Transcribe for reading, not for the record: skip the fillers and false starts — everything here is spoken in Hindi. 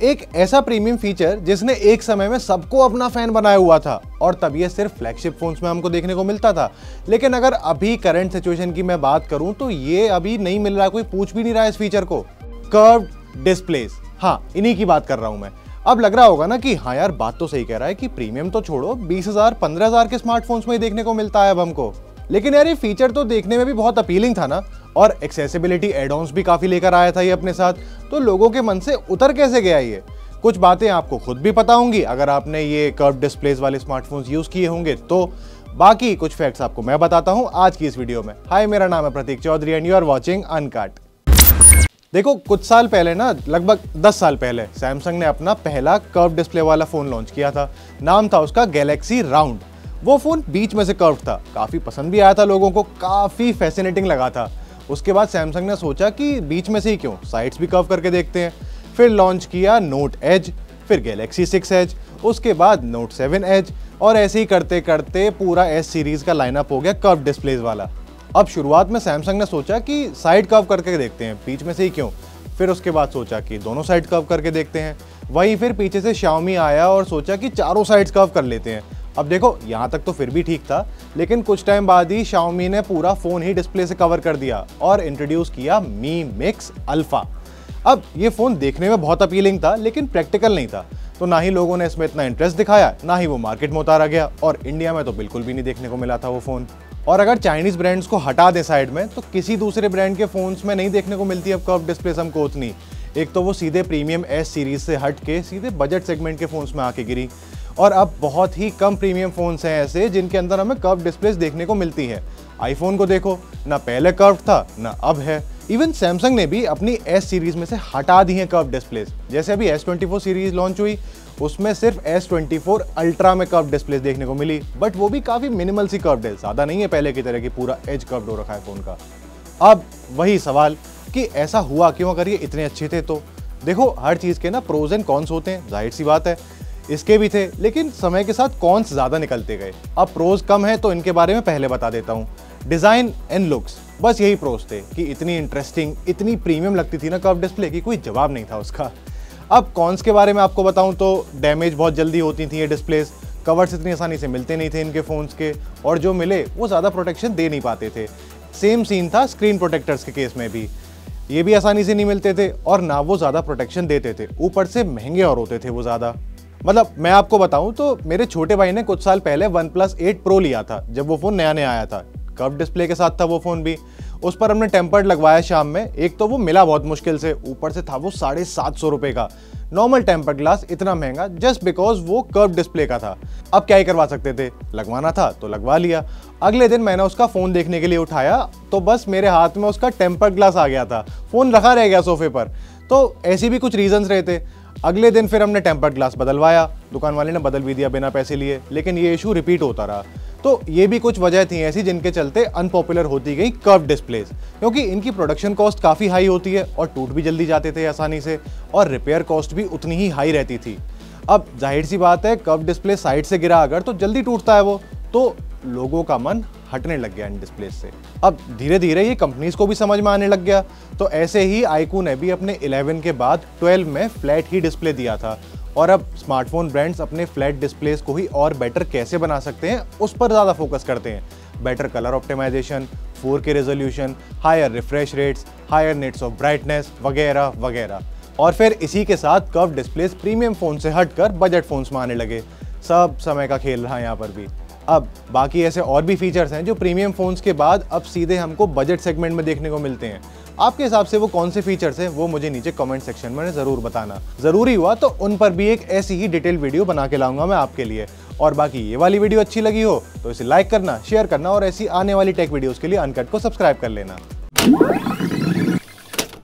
एक ऐसा प्रीमियम फीचर जिसने एक समय में सबको अपना फैन बनाया हुआ था और तब ये सिर्फ फ्लैगशिप फोन्स में हमको देखने को मिलता था। लेकिन अगर अभी करंट सिचुएशन की मैं बात करूं तो ये अभी नहीं मिल रहा, कोई पूछ भी नहीं रहा इस फीचर को। कर्व्ड डिस्प्लेस, हाँ इन्हीं की बात कर रहा हूं मैं। अब लग रहा होगा ना कि हाँ यार बात तो सही कह रहा है कि प्रीमियम तो छोड़ो, 20,000 15,000 के स्मार्टफोन्स में ही देखने को मिलता है अब हमको। लेकिन यार ये फीचर तो देखने में भी बहुत अपीलिंग था ना, और एक्सेसिबिलिटी एड-ऑन्स भी काफी लेकर आया था ये अपने साथ। तो लोगों के मन से उतर कैसे गया ये? कुछ बातें आपको खुद भी पता होंगी अगर आपने ये कर्व डिस्प्लेस वाले स्मार्टफोन्स यूज किए होंगे तो। बाकी कुछ फैक्ट्स आपको मैं बताता हूं आज की इस वीडियो में। हाय, मेरा नाम है Prateek Chaudhary and you are watching Uncut. देखो कुछ साल पहले ना, लगभग 10 साल पहले सैमसंग ने अपना पहला कर्व डिस्प्ले वाला फोन लॉन्च किया था। नाम था उसका गैलेक्सी राउंड। वो फोन बीच में से कर्व था, काफी पसंद भी आया था लोगों को, काफी फैसिनेटिंग लगा था। उसके बाद सैमसंग ने सोचा कि बीच में से ही क्यों, साइड्स भी कर्व करके देखते हैं। फिर लॉन्च किया नोट एज, फिर गैलेक्सी 6 एज, उसके बाद नोट 7 एज, और ऐसे ही करते करते पूरा एस सीरीज का लाइनअप हो गया कर्व डिस्प्लेस वाला। अब शुरुआत में सैमसंग ने सोचा कि साइड कर्व करके देखते हैं, बीच में से ही क्यों। फिर उसके बाद सोचा कि दोनों साइड कर्व करके देखते हैं। वहीं फिर पीछे से Xiaomi आया और सोचा कि चारों साइड्स कर्व कर लेते हैं। अब देखो यहाँ तक तो फिर भी ठीक था, लेकिन कुछ टाइम बाद ही Xiaomi ने पूरा फोन ही डिस्प्ले से कवर कर दिया और इंट्रोड्यूस किया Mi Mix Alpha। अब ये फोन देखने में बहुत अपीलिंग था लेकिन प्रैक्टिकल नहीं था, तो ना ही लोगों ने इसमें इतना इंटरेस्ट दिखाया, ना ही वो मार्केट में उतारा गया, और इंडिया में तो बिल्कुल भी नहीं देखने को मिला था वो फोन। और अगर चाइनीज ब्रांड्स को हटा दें साइड में, तो किसी दूसरे ब्रांड के फोन्स में नहीं देखने को मिलती अब कर्व डिस्प्लेस हमको उतनी। एक तो वो सीधे प्रीमियम एस सीरीज से हट के सीधे बजट सेगमेंट के फोन्स में आके गिरी, और अब बहुत ही कम प्रीमियम फोन्स हैं ऐसे जिनके अंदर हमें कर्व डिस्प्लेस देखने को मिलती है। आईफोन को देखो, ना पहले कर्व था ना अब है। इवन सैमसंग ने भी अपनी एस सीरीज में से हटा दी है कर्व डिस्प्लेस। जैसे अभी S24 सीरीज लॉन्च हुई, उसमें सिर्फ S24 अल्ट्रा में कर्व डिस्प्लेस देखने को मिली, बट वो भी काफी मिनिमल सी कर्व है, ज्यादा नहीं है पहले की तरह की पूरा एज कर्व हो रखा है फोन का। अब वही सवाल कि ऐसा हुआ क्यों अगर ये इतने अच्छे थे तो? देखो हर चीज के ना प्रोज एंड कॉन्स होते हैं, जाहिर सी बात है इसके भी थे, लेकिन समय के साथ कॉन्स ज्यादा निकलते गए। अब प्रोज कम है तो इनके बारे में पहले बता देता हूँ। डिजाइन एंड लुक्स, बस यही प्रोज थे कि इतनी इंटरेस्टिंग, इतनी प्रीमियम लगती थी ना कर्व डिस्प्ले की, कोई जवाब नहीं था उसका। अब कॉन्स के बारे में आपको बताऊं तो डैमेज बहुत जल्दी होती थी ये डिस्प्लेस, कवर्स इतनी आसानी से मिलते नहीं थे इनके फोन्स के, और जो मिले वो ज़्यादा प्रोटेक्शन दे नहीं पाते थे। सेम सीन था स्क्रीन प्रोटेक्टर्स के केस में भी, ये भी आसानी से नहीं मिलते थे और ना वो ज़्यादा प्रोटेक्शन देते थे, ऊपर से महंगे और होते थे वो ज़्यादा। मतलब मैं आपको बताऊं तो मेरे छोटे भाई ने कुछ साल पहले OnePlus 8 Pro लिया था, जब वो फ़ोन नया नया आया था, कर्व डिस्प्ले के साथ था वो फ़ोन भी। उस पर हमने टेम्पर्ड लगवाया शाम में, एक तो वो मिला बहुत मुश्किल से, ऊपर से था वो 750 रुपये का नॉर्मल टेम्पर्ड ग्लास, इतना महंगा जस्ट बिकॉज वो कर्व डिस्प्ले का था। अब क्या ही करवा सकते थे, लगवाना था तो लगवा लिया। अगले दिन मैंने उसका फ़ोन देखने के लिए उठाया तो बस मेरे हाथ में उसका टेम्पर्ड ग्लास आ गया था, फ़ोन रखा रह गया सोफे पर। तो ऐसी भी कुछ रीजंस रहे थे। अगले दिन फिर हमने टेम्पर्ड ग्लास बदलवाया, दुकान वाले ने बदल भी दिया बिना पैसे लिए, लेकिन ये इशू रिपीट होता रहा। तो ये भी कुछ वजह थी ऐसी जिनके चलते अनपॉपुलर होती गई कर्व डिस्प्लेस, क्योंकि इनकी प्रोडक्शन कॉस्ट काफ़ी हाई होती है और टूट भी जल्दी जाते थे आसानी से, और रिपेयर कॉस्ट भी उतनी ही हाई रहती थी। अब जाहिर सी बात है कर्व डिस्प्ले साइड से गिरा अगर तो जल्दी टूटता है वो, तो लोगों का मन हटने लग गया इन डिस्प्लेस से। अब धीरे धीरे ये कंपनीज को भी समझ में आने लग गया, तो ऐसे ही iQOO ने भी अपने 11 के बाद 12 में फ्लैट ही डिस्प्ले दिया था, और अब स्मार्टफोन ब्रांड्स अपने फ्लैट डिस्प्लेस को ही और बेटर कैसे बना सकते हैं उस पर ज़्यादा फोकस करते हैं। Better colour optimisation, 4K resolution, higher refresh rates, higher nits of brightness वगैरह वगैरह। और फिर इसी के साथ कर्व डिस्प्लेस प्रीमियम फ़ोन से हटकर बजट फ़ोन्स में आने लगे। सब समय का खेल रहा है यहाँ पर भी। अब बाकी ऐसे और भी फीचर्स हैं जो प्रीमियम फ़ोन्स के बाद अब सीधे हमको बजट सेगमेंट में देखने को मिलते हैं। आपके हिसाब से वो कौन से फीचर्स हैं वो मुझे नीचे कमेंट सेक्शन में ज़रूर बताना। ज़रूरी हुआ तो उन पर भी एक ऐसी ही डिटेल वीडियो बना के लाऊंगा मैं आपके लिए। और बाकी ये वाली वीडियो अच्छी लगी हो तो इसे लाइक करना, शेयर करना, और ऐसी आने वाली टेक वीडियोज़ के लिए अनकट को सब्सक्राइब कर लेना।